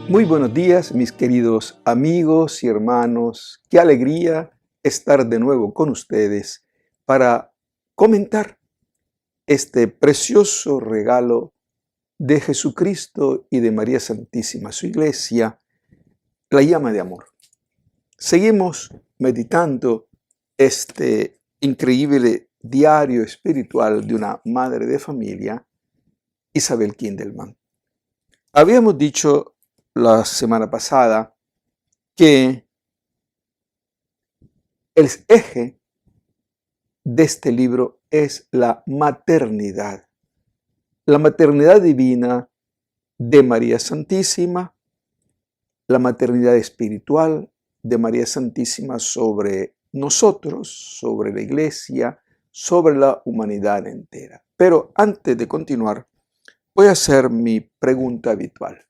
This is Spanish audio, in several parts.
Muy buenos días, mis queridos amigos y hermanos. Qué alegría estar de nuevo con ustedes para comentar este precioso regalo de Jesucristo y de María Santísima, su iglesia, la llama de amor. Seguimos meditando este increíble diario espiritual de una madre de familia, Isabel Kindelman. Habíamos dicho la semana pasada que el eje de este libro es la maternidad divina de María Santísima, la maternidad espiritual de María Santísima sobre nosotros, sobre la iglesia, sobre la humanidad entera. Pero antes de continuar, voy a hacer mi pregunta habitual.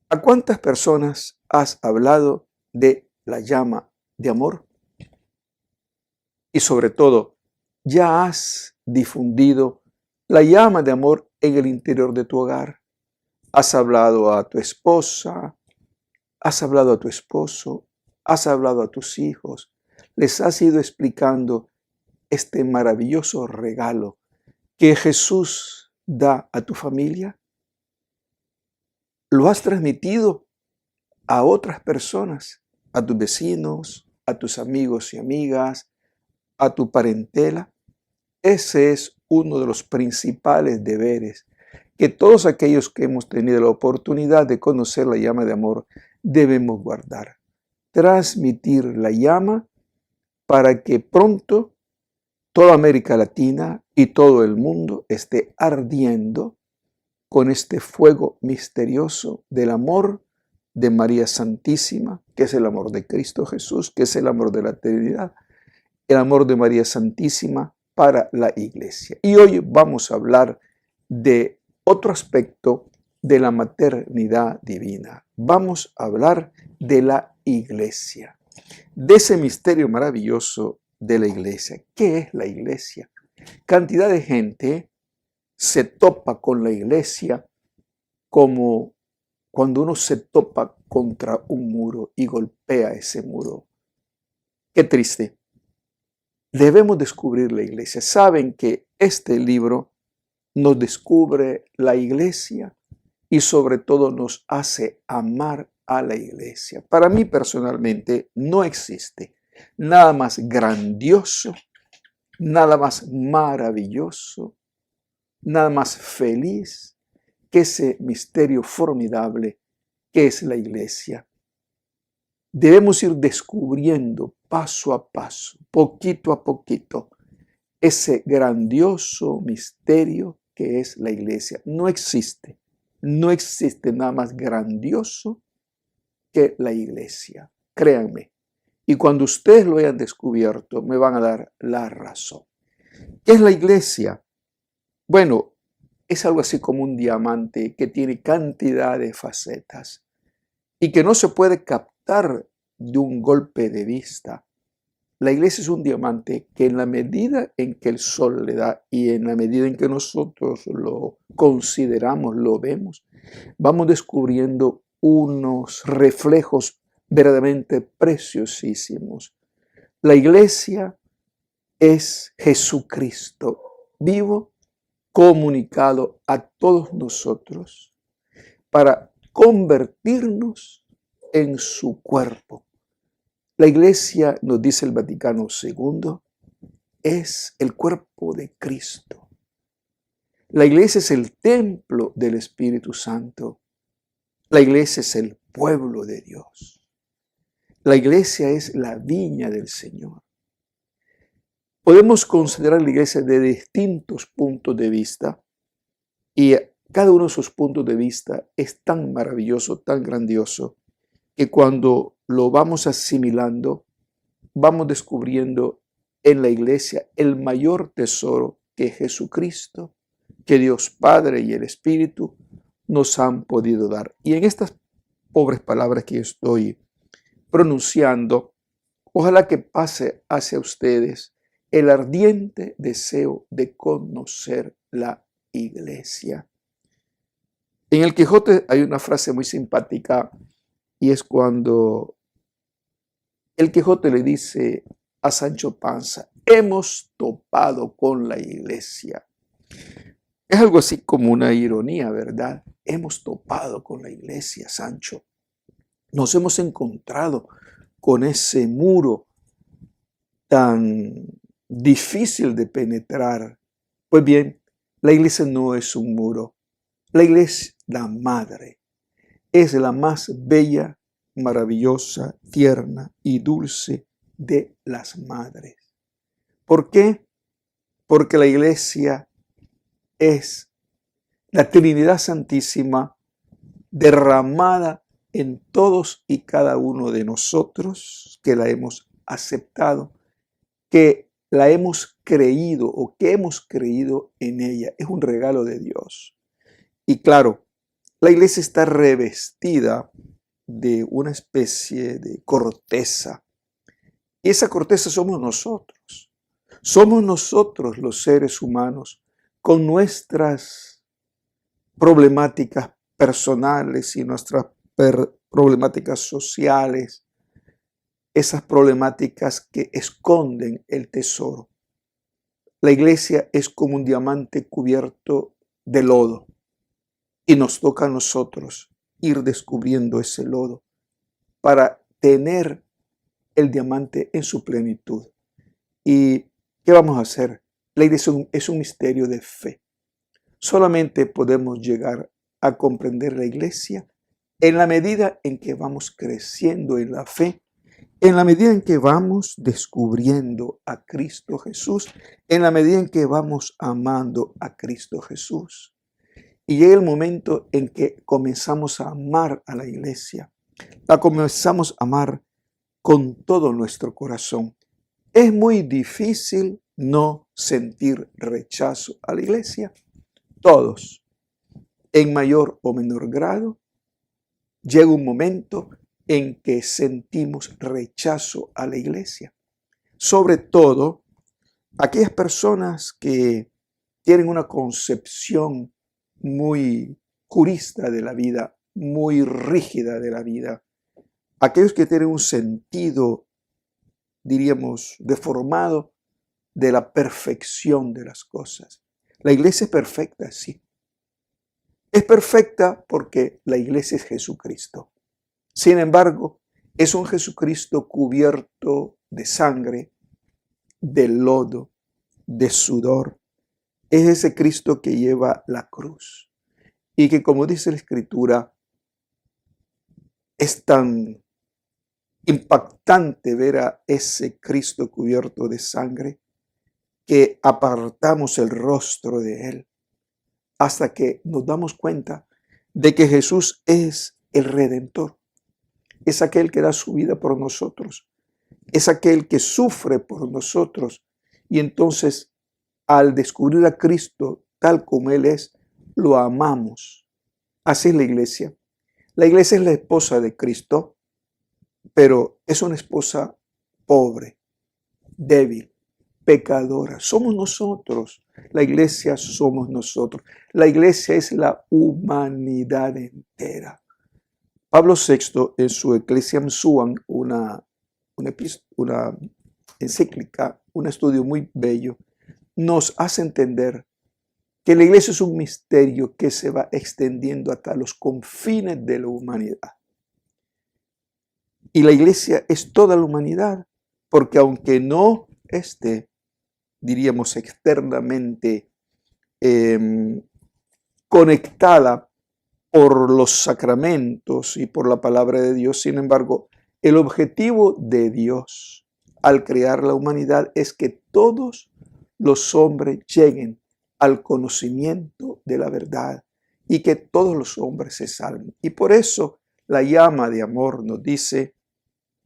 ¿A cuántas personas has hablado de la llama de amor? Y sobre todo, ¿ya has difundido la llama de amor en el interior de tu hogar? ¿Has hablado a tu esposa? ¿Has hablado a tu esposo? ¿Has hablado a tus hijos? ¿Les has ido explicando este maravilloso regalo que Jesús da a tu familia? ¿Lo has transmitido a otras personas, a tus vecinos, a tus amigos y amigas, a tu parentela? Ese es uno de los principales deberes que todos aquellos que hemos tenido la oportunidad de conocer la llama de amor debemos guardar. Transmitir la llama para que pronto toda América Latina y todo el mundo esté ardiendo con este fuego misterioso del amor de María Santísima, que es el amor de Cristo Jesús, que es el amor de la eternidad, el amor de María Santísima para la iglesia. Y hoy vamos a hablar de otro aspecto de la maternidad divina. Vamos a hablar de la iglesia, de ese misterio maravilloso de la iglesia. ¿Qué es la iglesia? Cantidad de gente se topa con la iglesia como cuando uno se topa contra un muro y golpea ese muro. Qué triste. Debemos descubrir la iglesia. Saben que este libro nos descubre la iglesia y sobre todo nos hace amar a la iglesia. Para mí personalmente no existe nada más grandioso, nada más maravilloso, nada más feliz que ese misterio formidable que es la iglesia. Debemos ir descubriendo paso a paso, poquito a poquito, ese grandioso misterio que es la iglesia. No existe nada más grandioso que la iglesia. Créanme. Y cuando ustedes lo hayan descubierto, me van a dar la razón. ¿Qué es la iglesia? Bueno, es algo así como un diamante que tiene cantidad de facetas y que no se puede captar de un golpe de vista. La iglesia es un diamante que en la medida en que el sol le da y en la medida en que nosotros lo consideramos, lo vemos, vamos descubriendo unos reflejos verdaderamente preciosísimos. La iglesia es Jesucristo vivo, comunicado a todos nosotros para convertirnos en su cuerpo. La iglesia, nos dice el Vaticano II, es el cuerpo de Cristo. La iglesia es el templo del Espíritu Santo. La iglesia es el pueblo de Dios. La iglesia es la viña del Señor. Podemos considerar la iglesia de distintos puntos de vista y cada uno de esos puntos de vista es tan maravilloso, tan grandioso, que cuando lo vamos asimilando, vamos descubriendo en la iglesia el mayor tesoro que Jesucristo, que Dios Padre y el Espíritu nos han podido dar. Y en estas pobres palabras que yo estoy pronunciando, ojalá que pase hacia ustedes el ardiente deseo de conocer la iglesia. En el Quijote hay una frase muy simpática y es cuando el Quijote le dice a Sancho Panza: hemos topado con la iglesia. Es algo así como una ironía, ¿verdad? Hemos topado con la iglesia, Sancho. Nos hemos encontrado con ese muro tan difícil de penetrar. Pues bien, la iglesia no es un muro. La iglesia es la madre. Es la más bella, maravillosa, tierna y dulce de las madres. ¿Por qué? Porque la iglesia es la Trinidad Santísima derramada en todos y cada uno de nosotros que la hemos aceptado, que la hemos creído o que hemos creído en ella. Es un regalo de Dios. Y claro, la iglesia está revestida de una especie de corteza. Y esa corteza somos nosotros. Somos nosotros los seres humanos con nuestras problemáticas personales y nuestras problemáticas sociales, esas problemáticas que esconden el tesoro. La iglesia es como un diamante cubierto de lodo y nos toca a nosotros ir descubriendo ese lodo para tener el diamante en su plenitud. ¿Y qué vamos a hacer? La iglesia es un misterio de fe. Solamente podemos llegar a comprender la iglesia en la medida en que vamos creciendo en la fe, en la medida en que vamos descubriendo a Cristo Jesús, en la medida en que vamos amando a Cristo Jesús. Y llega el momento en que comenzamos a amar a la iglesia. La comenzamos a amar con todo nuestro corazón. Es muy difícil no sentir rechazo a la iglesia. Todos, en mayor o menor grado, llega un momento en que sentimos rechazo a la iglesia. Sobre todo, aquellas personas que tienen una concepción muy jurista de la vida, muy rígida de la vida. Aquellos que tienen un sentido, diríamos, deformado de la perfección de las cosas. La iglesia es perfecta, sí. Es perfecta porque la iglesia es Jesucristo. Sin embargo, es un Jesucristo cubierto de sangre, de lodo, de sudor. Es ese Cristo que lleva la cruz y que, como dice la Escritura, es tan impactante ver a ese Cristo cubierto de sangre que apartamos el rostro de Él hasta que nos damos cuenta de que Jesús es el Redentor. Es aquel que da su vida por nosotros. Es aquel que sufre por nosotros. Y entonces, al descubrir a Cristo tal como Él es, lo amamos. Así es la iglesia. La iglesia es la esposa de Cristo, pero es una esposa pobre, débil, pecadora. Somos nosotros. La iglesia somos nosotros. La iglesia es la humanidad entera. Pablo VI, en su Ecclesiam Suam, una encíclica, un estudio muy bello, nos hace entender que la iglesia es un misterio que se va extendiendo hasta los confines de la humanidad. Y la iglesia es toda la humanidad, porque aunque no esté, diríamos, externamente conectada por los sacramentos y por la palabra de Dios, sin embargo, el objetivo de Dios al crear la humanidad es que todos los hombres lleguen al conocimiento de la verdad y que todos los hombres se salven. Y por eso la llama de amor nos dice: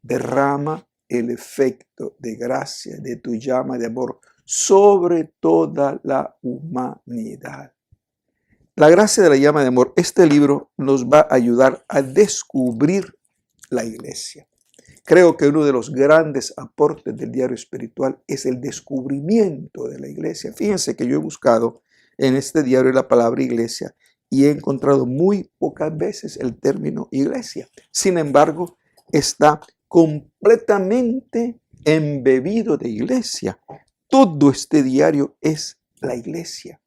derrama el efecto de gracia de tu llama de amor sobre toda la humanidad. La gracia de la llama de amor, este libro nos va a ayudar a descubrir la iglesia. Creo que uno de los grandes aportes del diario espiritual es el descubrimiento de la iglesia. Fíjense que yo he buscado en este diario la palabra iglesia y he encontrado muy pocas veces el término iglesia. Sin embargo, está completamente embebido de iglesia. Todo este diario es la iglesia.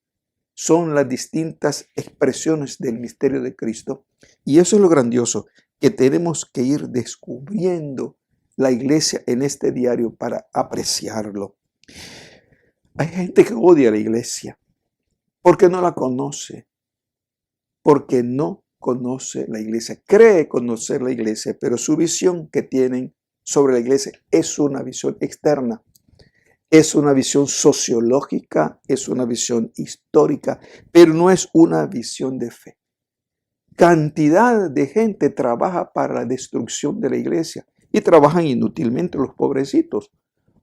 Son las distintas expresiones del misterio de Cristo. Y eso es lo grandioso, que tenemos que ir descubriendo la iglesia en este diario para apreciarlo. Hay gente que odia la iglesia porque no la conoce, porque no conoce la iglesia, cree conocer la iglesia, pero su visión que tienen sobre la iglesia es una visión externa, es una visión sociológica, es una visión histórica, pero no es una visión de fe. Cantidad de gente trabaja para la destrucción de la iglesia y trabajan inútilmente los pobrecitos,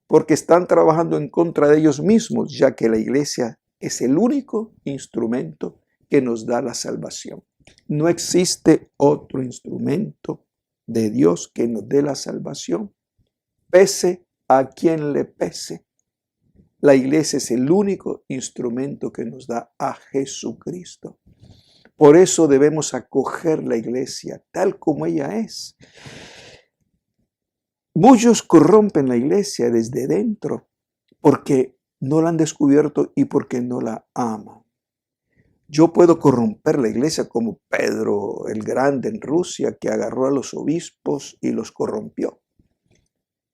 porque están trabajando en contra de ellos mismos, ya que la iglesia es el único instrumento que nos da la salvación. No existe otro instrumento de Dios que nos dé la salvación, pese a quien le pese. La iglesia es el único instrumento que nos da a Jesucristo. Por eso debemos acoger la iglesia tal como ella es. Muchos corrompen la iglesia desde dentro porque no la han descubierto y porque no la aman. Yo puedo corromper la iglesia como Pedro el Grande en Rusia, que agarró a los obispos y los corrompió.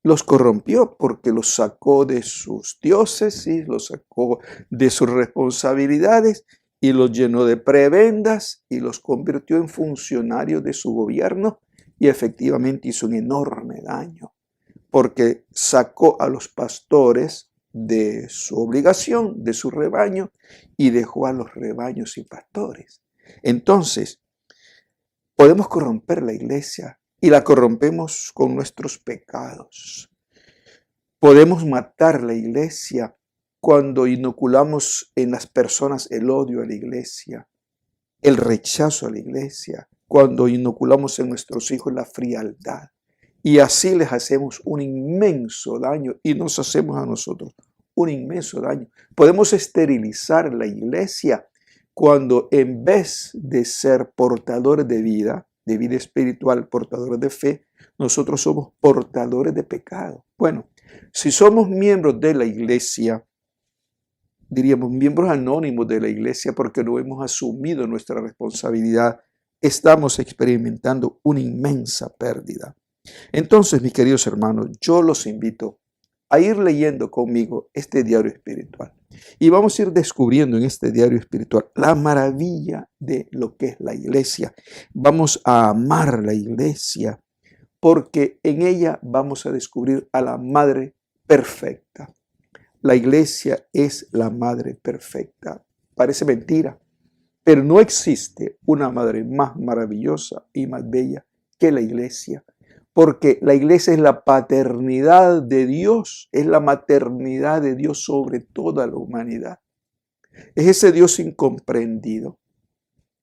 Los corrompió porque los sacó de sus diócesis, los sacó de sus responsabilidades y los llenó de prebendas y los convirtió en funcionarios de su gobierno, y efectivamente hizo un enorme daño porque sacó a los pastores de su obligación, de su rebaño, y dejó a los rebaños sin pastores. Entonces, podemos corromper la iglesia y la corrompemos con nuestros pecados. Podemos matar la iglesia cuando inoculamos en las personas el odio a la iglesia, el rechazo a la iglesia, cuando inoculamos en nuestros hijos la frialdad. Y así les hacemos un inmenso daño y nos hacemos a nosotros un inmenso daño. Podemos esterilizar la iglesia cuando en vez de ser portadores de vida espiritual, portadores de fe, nosotros somos portadores de pecado. Bueno, si somos miembros de la iglesia, diríamos miembros anónimos de la iglesia porque no hemos asumido nuestra responsabilidad, estamos experimentando una inmensa pérdida. Entonces, mis queridos hermanos, yo los invito a ir leyendo conmigo este diario espiritual. Y vamos a ir descubriendo en este diario espiritual la maravilla de lo que es la iglesia. Vamos a amar la iglesia porque en ella vamos a descubrir a la Madre perfecta. La iglesia es la Madre perfecta. Parece mentira, pero no existe una madre más maravillosa y más bella que la iglesia. Porque la iglesia es la paternidad de Dios, es la maternidad de Dios sobre toda la humanidad. Es ese Dios incomprendido,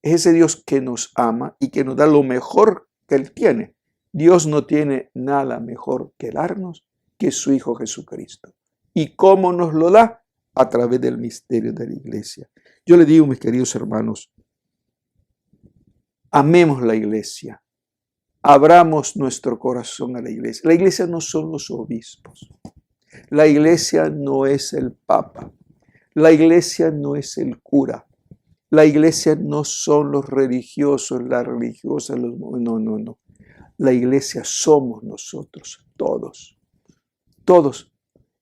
es ese Dios que nos ama y que nos da lo mejor que Él tiene. Dios no tiene nada mejor que darnos que su Hijo Jesucristo. ¿Y cómo nos lo da? A través del misterio de la iglesia. Yo le digo, mis queridos hermanos, amemos la iglesia. Abramos nuestro corazón a la iglesia. La iglesia no son los obispos. La iglesia no es el papa. La iglesia no es el cura. La iglesia no son los religiosos, las religiosas. No. La iglesia somos nosotros, todos. Todos.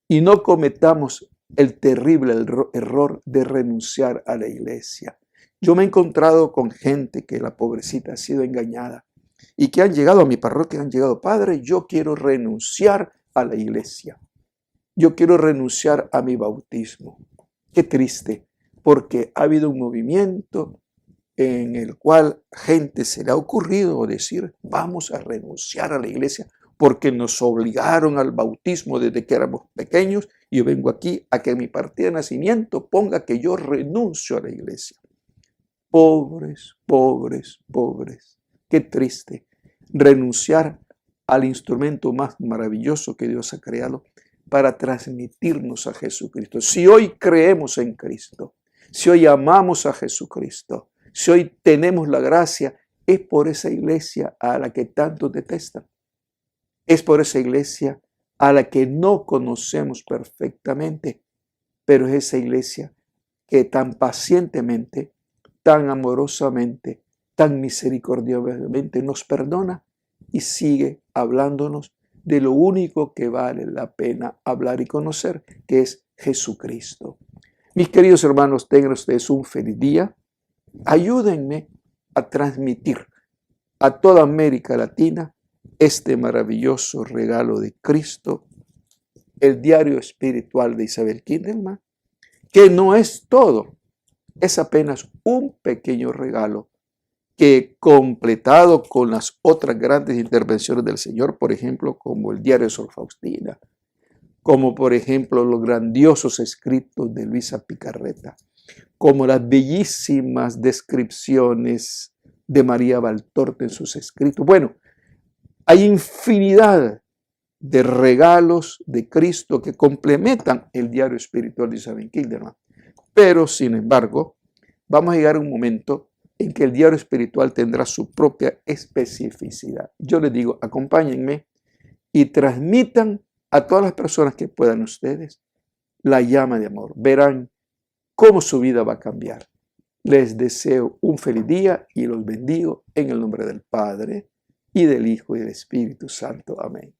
Y no cometamos el terrible error de renunciar a la iglesia. Yo me he encontrado con gente que la pobrecita ha sido engañada. Y que han llegado a mi parroquia, han llegado, Padre, yo quiero renunciar a la iglesia. Yo quiero renunciar a mi bautismo. Qué triste, porque ha habido un movimiento en el cual gente se le ha ocurrido decir, vamos a renunciar a la iglesia porque nos obligaron al bautismo desde que éramos pequeños y yo vengo aquí a que mi partida de nacimiento ponga que yo renuncio a la iglesia. Pobres, pobres, pobres. Qué triste renunciar al instrumento más maravilloso que Dios ha creado para transmitirnos a Jesucristo. Si hoy creemos en Cristo, si hoy amamos a Jesucristo, Si hoy tenemos la gracia, es por esa iglesia a la que tanto detestan. Es por esa iglesia a la que no conocemos perfectamente, pero es esa iglesia que tan pacientemente, tan amorosamente, tan misericordiosamente nos perdona y sigue hablándonos de lo único que vale la pena hablar y conocer, que es Jesucristo. Mis queridos hermanos, tengan ustedes un feliz día. Ayúdenme a transmitir a toda América Latina este maravilloso regalo de Cristo, el diario espiritual de Isabel Kindelman, que no es todo, es apenas un pequeño regalo que, completado con las otras grandes intervenciones del Señor, por ejemplo, como el diario de Sor Faustina, como por ejemplo los grandiosos escritos de Luisa Picarreta, como las bellísimas descripciones de María Valtorta en sus escritos. Bueno, hay infinidad de regalos de Cristo que complementan el diario espiritual de Isabel Kindelman. Pero, sin embargo, vamos a llegar a un momento en que el diario espiritual tendrá su propia especificidad. Yo les digo, acompáñenme y transmitan a todas las personas que puedan ustedes la llama de amor. Verán cómo su vida va a cambiar. Les deseo un feliz día y los bendigo en el nombre del Padre, y del Hijo, y del Espíritu Santo. Amén.